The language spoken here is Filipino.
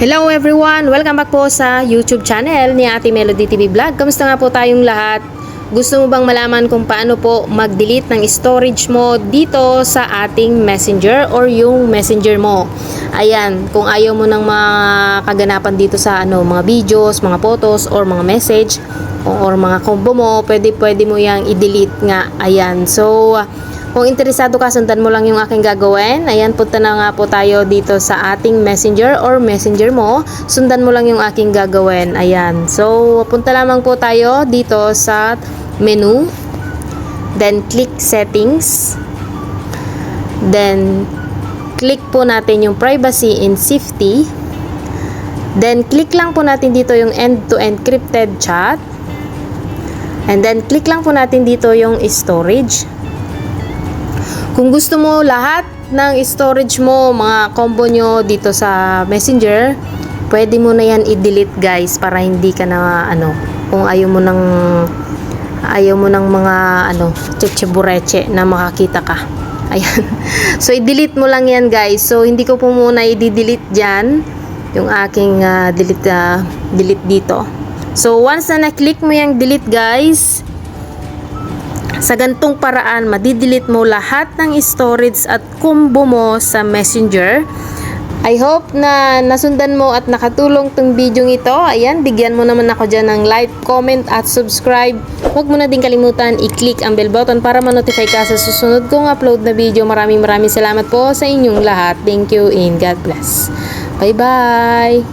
Hello everyone! Welcome back po sa YouTube channel ni Ate Melody TV Vlog. Kamusta nga po tayong lahat? Gusto mo bang malaman kung paano po mag-delete ng storage mo dito sa ating messenger or yung messenger mo? Ayan, kung ayaw mo ng mga kaganapan dito sa mga videos, mga photos or mga message or mga combo mo, pwede mo yang i-delete nga. Ayan, so kung interesado ka, sundan mo lang yung aking gagawin. Ayan, punta na nga po tayo dito sa ating messenger or messenger mo. Sundan mo lang yung aking gagawin. Ayan. So, punta lamang po tayo dito sa menu. Then, click settings. Then, click po natin yung privacy and safety. Then, click lang po natin dito yung end-to-end encrypted chat. And then, click lang po natin dito yung storage. Kung gusto mo lahat ng storage mo, mga combo nyo dito sa Messenger, pwede mo na yan i-delete guys para hindi ka na kung ayaw mo ng mga chechebureche na makakita ka. Ayan. So i-delete mo lang yan guys. So hindi ko po muna i-delete diyan yung aking delete dito. So once na na-click mo yung delete guys, sa gantong paraan, madidelete mo lahat ng storage at combo mo sa Messenger. I hope na nasundan mo at nakatulong tong video ito. Ayan, bigyan mo naman ako dyan ng like, comment at subscribe. Huwag mo na din kalimutan i-click ang bell button para ma-notify ka sa susunod kong upload na video. Maraming salamat po sa inyong lahat. Thank you and God bless. Bye-bye!